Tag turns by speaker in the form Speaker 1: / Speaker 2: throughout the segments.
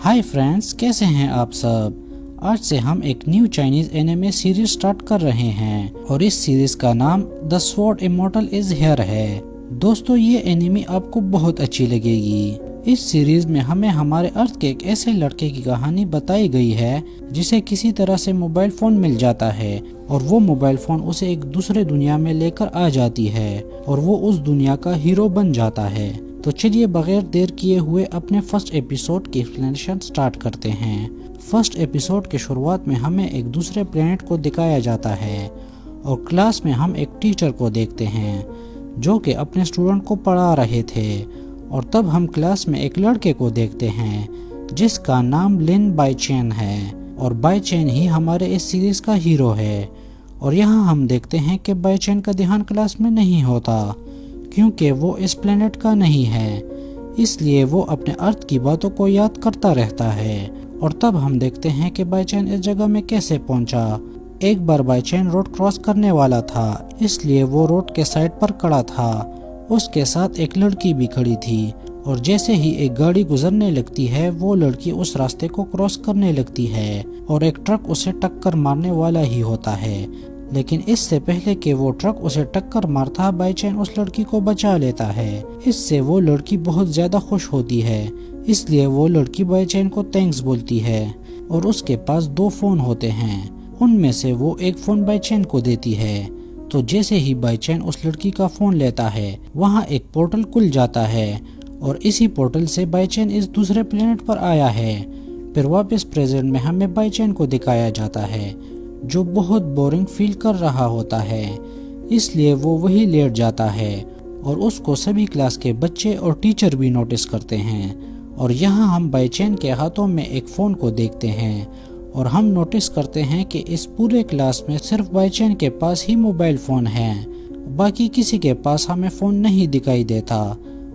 Speaker 1: Hi friends, कैसे हैं आप सब। आज से हम एक new Chinese anime series start कर रहे हैं और इस सीरीज का नाम the sword immortal is here है। दोस्तों, ये एनिमे आपको बहुत अच्छी लगेगी। इस सीरीज में हमें हमारे अर्थ के एक ऐसे लड़के की कहानी बताई गई है जिसे किसी तरह से मोबाइल फोन मिल जाता है और वो मोबाइल फोन उसे एक दूसरे दुनिया में लेकर आ जाती है और वो उस दुनिया का हीरो बन जाता है। तो चलिए बगैर देर किए हुए अपने फर्स्ट एपिसोड की एक्सप्लेनेशन स्टार्ट करते हैं। फर्स्ट एपिसोड की शुरुआत में हमें एक दूसरे प्लेनेट को दिखाया जाता है और क्लास में हम एक टीचर को देखते हैं जो कि अपने स्टूडेंट को पढ़ा रहे थे। और तब हम क्लास में एक लड़के को देखते हैं जिसका नाम लिन बाइचेन है और बाइचेन ही हमारे इस सीरीज का हीरो है। और यहाँ हम देखते हैं कि बाइचेन का ध्यान क्लास में नहीं होता क्योंकि वो इस प्लेनेट का नहीं है, इसलिए वो अपने अर्थ की बातों को याद करता रहता है। और तब हम देखते हैं कि बाइचेन इस जगह में कैसे पहुंचा। एक बार बाइचेन रोड क्रॉस करने वाला था, इसलिए वो रोड के साइड पर खड़ा था। उसके साथ एक लड़की भी खड़ी थी और जैसे ही एक गाड़ी गुजरने लगती है वो लड़की उस रास्ते को क्रॉस करने लगती है और एक ट्रक उसे टक्कर मारने वाला ही होता है। लेकिन इससे पहले कि वो ट्रक उसे टक्कर मारता, बाइचेन उस लड़की को बचा लेता है। इससे वो लड़की बहुत ज्यादा खुश होती है, इसलिए वो लड़की बाइचेन को थैंक्स बोलती है। और उसके पास 2 फोन होते हैं, उनमें से वो एक फोन बाइचेन को देती है। तो जैसे ही बाइचेन उस लड़की का फोन लेता है वहाँ एक पोर्टल खुल जाता है और इसी पोर्टल से बाइचेन इस दूसरे प्लेनेट पर आया है। फिर वापस प्रेजेंट में हमें बाइचेन को दिखाया जाता है जो बहुत बोरिंग फील कर रहा होता है, इसलिए वो वही लेट जाता है और उसको सभी क्लास के बच्चे और टीचर भी नोटिस करते हैं। और यहाँ हम बाइचेन के हाथों में एक फ़ोन को देखते हैं और हम नोटिस करते हैं कि इस पूरे क्लास में सिर्फ बाइचेन के पास ही मोबाइल फ़ोन है, बाकी किसी के पास हमें फ़ोन नहीं दिखाई देता।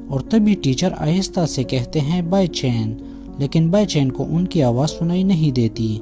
Speaker 1: और तभी टीचर आहिस्ता से कहते हैं बाइचेन, लेकिन बाइचेन को उनकी आवाज़ सुनाई नहीं देती,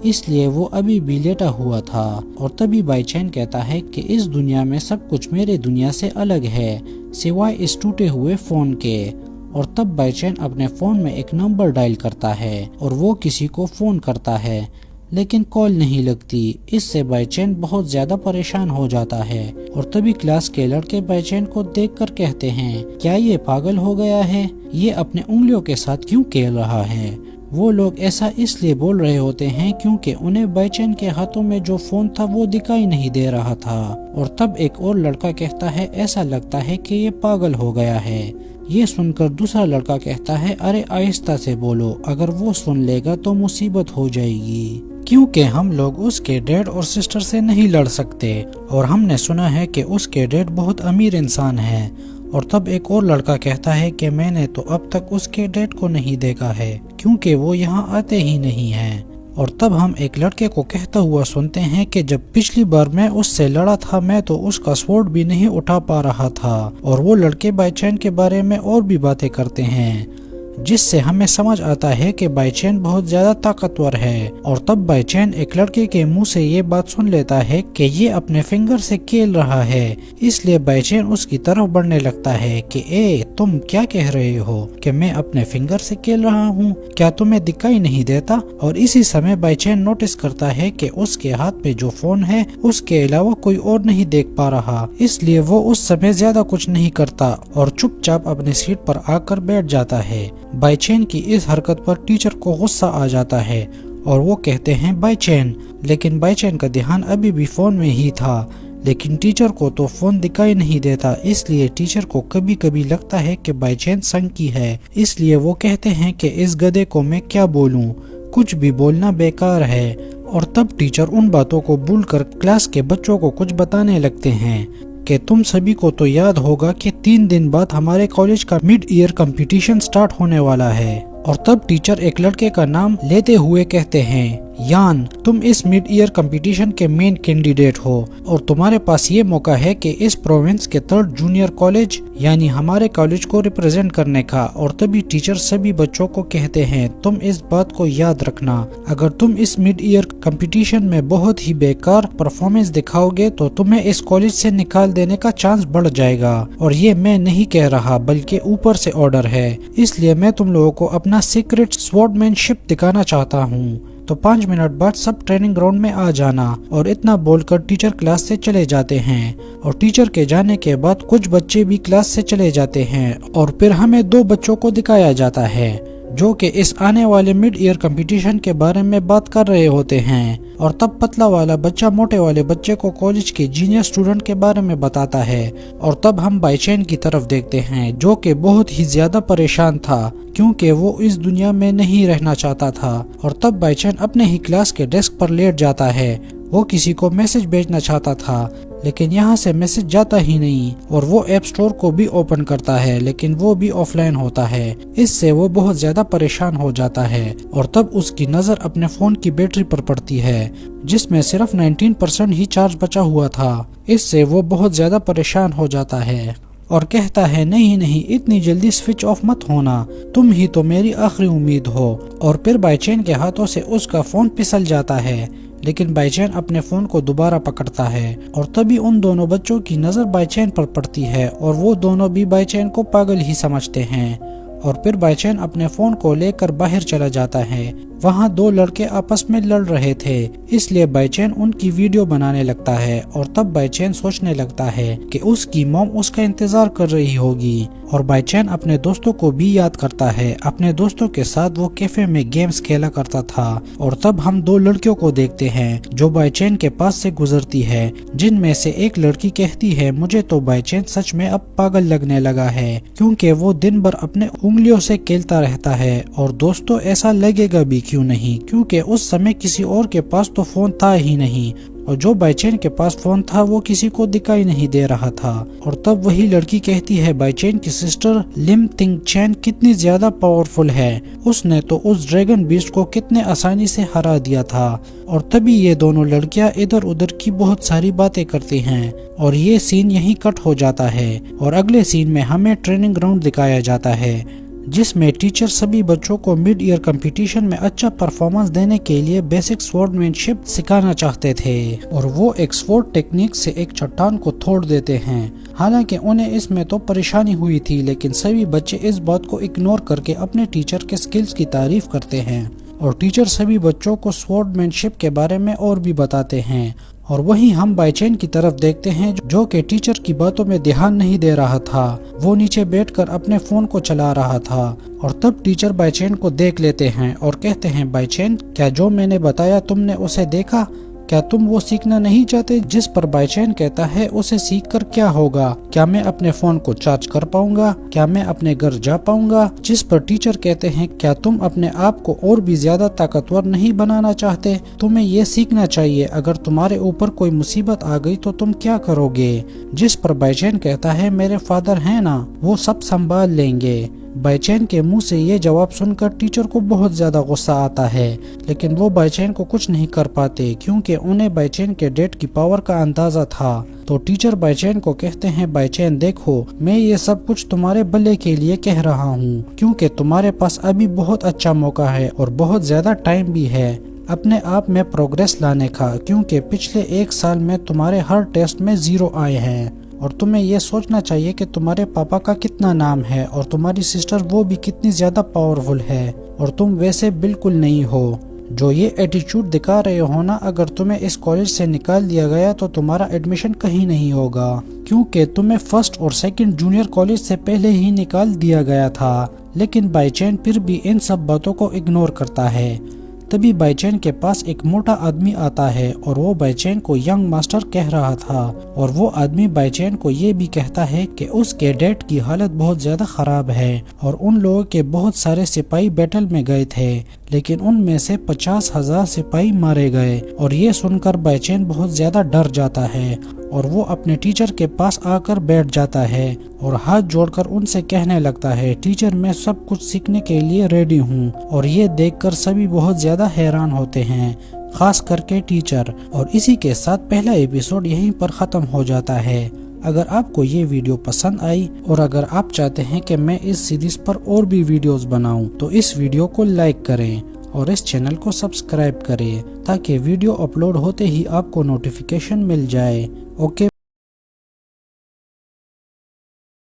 Speaker 1: इसलिए वो अभी भी लेटा हुआ था। और तभी बाइचेन कहता है कि इस दुनिया में सब कुछ मेरे दुनिया से अलग है सिवाय इस टूटे हुए फ़ोन के। और तब बाइचेन अपने फ़ोन में एक नंबर डायल करता है और वो किसी को फ़ोन करता है लेकिन कॉल नहीं लगती। इससे बाइचेन बहुत ज़्यादा परेशान हो जाता है। और तभी क्लास के लड़के बाइचेन को देखकर कहते हैं, क्या ये पागल हो गया है, ये अपने उंगलियों के साथ क्यों खेल रहा है। वो लोग ऐसा इसलिए बोल रहे होते हैं क्योंकि उन्हें बाइचेन के हाथों में जो फोन था वो दिखाई नहीं दे रहा था। और तब एक और लड़का कहता है, ऐसा लगता है कि ये पागल हो गया है। ये सुनकर दूसरा लड़का कहता है, अरे आहिस्ता से बोलो, अगर वो सुन लेगा तो मुसीबत हो जाएगी, क्योंकि हम लोग उसके डैड और सिस्टर से नहीं लड़ सकते और हमने सुना है कि उसके डैड बहुत अमीर इंसान है। और तब एक और लड़का कहता है कि मैंने तो अब तक उसके डैड को नहीं देखा है क्योंकि वो यहाँ आते ही नहीं हैं। और तब हम एक लड़के को कहता हुआ सुनते हैं कि जब पिछली बार मैं उससे लड़ा था मैं तो उसका स्वॉर्ड भी नहीं उठा पा रहा था। और वो लड़के बाइचेन के बारे में और भी बातें करते हैं जिससे हमें समझ आता है कि बाइचेन बहुत ज्यादा ताकतवर है। और तब बाइचेन एक लड़के के मुंह से ये बात सुन लेता है कि ये अपने फिंगर से खेल रहा है, इसलिए बाइचेन उसकी तरफ बढ़ने लगता है कि ए तुम क्या कह रहे हो कि मैं अपने फिंगर से खेल रहा हूँ, क्या तुम्हें दिखाई नहीं देता। और इसी समय बाइचेन नोटिस करता है कि उसके हाथ में जो फोन है उसके अलावा कोई और नहीं देख पा रहा, इसलिए वो उस समय ज्यादा कुछ नहीं करता और चुपचाप अपनी सीट पर आकर बैठ जाता है। बाइचेन की इस हरकत पर टीचर को गुस्सा आ जाता है और वो कहते हैं बाइचेन, लेकिन बाइचेन का ध्यान अभी भी फोन में ही था। लेकिन टीचर को तो फोन दिखाई नहीं देता, इसलिए टीचर को कभी कभी लगता है कि बाइचेन संकी है, इसलिए वो कहते हैं कि इस गधे को मैं क्या बोलूं, कुछ भी बोलना बेकार है। और तब टीचर उन बातों को भूलकर क्लास के बच्चों को कुछ बताने लगते हैं कि तुम सभी को तो याद होगा कि 3 दिन बाद हमारे कॉलेज का मिड ईयर कंपटीशन स्टार्ट होने वाला है। और तब टीचर एक लड़के का नाम लेते हुए कहते हैं, यान, तुम इस मिड ईयर कंपटीशन के मेन कैंडिडेट हो और तुम्हारे पास ये मौका है कि इस प्रोविंस के 3rd जूनियर कॉलेज यानी हमारे कॉलेज को रिप्रेजेंट करने का। और तभी टीचर सभी बच्चों को कहते हैं, तुम इस बात को याद रखना, अगर तुम इस मिड ईयर कंपटीशन में बहुत ही बेकार परफॉर्मेंस दिखाओगे तो तुम्हें इस कॉलेज से निकाल देने का चांस बढ़ जाएगा। और ये मैं नहीं कह रहा बल्कि ऊपर से ऑर्डर है, इसलिए मैं तुम लोगों को अपना सीक्रेट स्वॉर्डमैनशिप दिखाना चाहता हूँ। तो 5 मिनट बाद सब ट्रेनिंग ग्राउंड में आ जाना। और इतना बोलकर टीचर क्लास से चले जाते हैं। और टीचर के जाने के बाद कुछ बच्चे भी क्लास से चले जाते हैं। और फिर हमें 2 बच्चों को दिखाया जाता है जो कि इस आने वाले मिड ईयर कंपटीशन के बारे में बात कर रहे होते हैं। और तब पतला वाला बच्चा मोटे वाले बच्चे को कॉलेज के जीनियर स्टूडेंट के बारे में बताता है। और तब हम बाईचेन की तरफ देखते हैं जो कि बहुत ही ज्यादा परेशान था क्योंकि वो इस दुनिया में नहीं रहना चाहता था। और तब बाईचेन अपने ही क्लास के डेस्क पर लेट जाता है। वो किसी को मैसेज भेजना चाहता था लेकिन यहाँ से मैसेज जाता ही नहीं। और वो ऐप स्टोर को भी ओपन करता है लेकिन वो भी ऑफलाइन होता है। इससे वो बहुत ज्यादा परेशान हो जाता है। और तब उसकी नजर अपने फोन की बैटरी पर पड़ती है जिसमें सिर्फ 19% ही चार्ज बचा हुआ था। इससे वो बहुत ज्यादा परेशान हो जाता है और कहता है, नहीं नहीं, इतनी जल्दी स्विच ऑफ मत होना, तुम ही तो मेरी आखिरी उम्मीद हो। और फिर बाईचेन के हाथों से उसका फोन फिसल जाता है लेकिन बाईचेन अपने फोन को दोबारा पकड़ता है। और तभी उन दोनों बच्चों की नजर बाईचेन पर पड़ती है और वो दोनों भी बाईचेन को पागल ही समझते हैं। और फिर बाईचेन अपने फोन को लेकर बाहर चला जाता है। वहाँ 2 लड़के आपस में लड़ रहे थे इसलिए बाईचेन उनकी वीडियो बनाने लगता है। और तब बाईचेन सोचने लगता है कि उसकी मॉम उसका इंतजार कर रही होगी। और बाईचेन अपने दोस्तों को भी याद करता है, अपने दोस्तों के साथ वो कैफे में गेम्स खेला करता था। और तब हम 2 लड़कियों को देखते हैं जो बाईचेन के पास से गुजरती है, जिनमें से एक लड़की कहती है, मुझे तो बाईचेन सच में अब पागल लगने लगा है क्योंकि वो दिन भर अपने उंगलियों से खेलता रहता है। और दोस्तों ऐसा लगेगा भी क्यों नहीं, क्योंकि उस समय किसी और के पास तो फोन था ही नहीं और जो बाईचेन के पास फोन था वो किसी को दिखाई नहीं दे रहा था। और तब वही लड़की कहती है, बाईचेन की सिस्टर लिम तिंग चैन कितनी ज्यादा पावरफुल है, उसने तो उस ड्रैगन बीस्ट को कितने आसानी से हरा दिया था। और तभी ये दोनों लड़कियां इधर उधर की बहुत सारी बातें करती हैं और ये सीन यहीं कट हो जाता है। और अगले सीन में हमें ट्रेनिंग ग्राउंड दिखाया जाता है जिसमें टीचर सभी बच्चों को मिड ईयर कंपटीशन में अच्छा परफॉर्मेंस देने के लिए बेसिक स्वॉर्डमैनशिप सिखाना चाहते थे। और वो एक स्वॉर्ड टेक्निक से एक चट्टान को तोड़ देते हैं। हालांकि उन्हें इसमें तो परेशानी हुई थी लेकिन सभी बच्चे इस बात को इग्नोर करके अपने टीचर के स्किल्स की तारीफ करते हैं। और टीचर सभी बच्चों को स्वॉर्डमैनशिप के बारे में और भी बताते हैं। और वहीं हम बाईचेन की तरफ देखते हैं जो कि टीचर की बातों में ध्यान नहीं दे रहा था, वो नीचे बैठकर अपने फोन को चला रहा था। और तब टीचर बाईचेन को देख लेते हैं और कहते हैं, बाईचेन क्या जो मैंने बताया तुमने उसे देखा, क्या तुम वो सीखना नहीं चाहते? जिस पर बाईचेन कहता है, उसे सीख कर क्या होगा, क्या मैं अपने फोन को चार्ज कर पाऊंगा, क्या मैं अपने घर जा पाऊंगा? जिस पर टीचर कहते हैं, क्या तुम अपने आप को और भी ज्यादा ताकतवर नहीं बनाना चाहते? तुम्हें ये सीखना चाहिए, अगर तुम्हारे ऊपर कोई मुसीबत आ गई तो तुम क्या करोगे? जिस पर बाईचेन कहता है, मेरे फादर हैं ना, वो सब संभाल लेंगे। बाईचेन के मुंह से ये जवाब सुनकर टीचर को बहुत ज्यादा गुस्सा आता है लेकिन वो बाईचेन को कुछ नहीं कर पाते क्योंकि उन्हें बाईचेन के डैड की पावर का अंदाजा था। तो टीचर बाईचेन को कहते हैं, बाईचेन देखो, मैं ये सब कुछ तुम्हारे भले के लिए कह रहा हूँ क्योंकि तुम्हारे पास अभी बहुत अच्छा मौका है और बहुत ज्यादा टाइम भी है अपने आप में प्रोग्रेस लाने का, क्योंकि पिछले 1 साल में तुम्हारे हर टेस्ट में 0 आए हैं। और तुम्हें ये सोचना चाहिए कि तुम्हारे पापा का कितना नाम है और तुम्हारी सिस्टर वो भी कितनी ज्यादा पावरफुल है और तुम वैसे बिल्कुल नहीं हो। जो ये एटीट्यूड दिखा रहे हो ना, अगर तुम्हें इस कॉलेज से निकाल दिया गया तो तुम्हारा एडमिशन कहीं नहीं होगा क्योंकि तुम्हें 1st और 2nd जूनियर कॉलेज से पहले ही निकाल दिया गया था। लेकिन बाईचेन फिर भी इन सब बातों को इग्नोर करता है। तभी बाईचेन के पास एक मोटा आदमी आता है और वो बाईचेन को यंग मास्टर कह रहा था। और वो आदमी बाईचेन को ये भी कहता है कि उसके डैड की हालत बहुत ज्यादा खराब है और उन लोगों के बहुत सारे सिपाही बैटल में गए थे लेकिन उनमें से 50,000 सिपाही मारे गए। और ये सुनकर बाईचेन बहुत ज्यादा डर जाता है اور وہ اپنے ٹیچر کے پاس آ کر بیٹھ جاتا ہے اور ہاتھ جوڑ کر ان سے کہنے لگتا ہے ٹیچر میں سب کچھ سیکھنے کے لیے ریڈی ہوں، اور یہ دیکھ کر سبھی بہت زیادہ حیران ہوتے ہیں، خاص کر کے ٹیچر۔ اور اسی کے ساتھ پہلا ایپیسوڈ یہیں پر ختم ہو جاتا ہے۔ اگر آپ کو یہ ویڈیو پسند آئی اور اگر آپ چاہتے ہیں کہ میں اس سیریز پر اور بھی ویڈیوز بناؤں تو اس ویڈیو کو لائک کریں اور اس چینل کو سبسکرائب کریں تاکہ ویڈیو اپلوڈ ہوتے ہی آپ کو نوٹیفیکیشن مل جائے۔ اوکے۔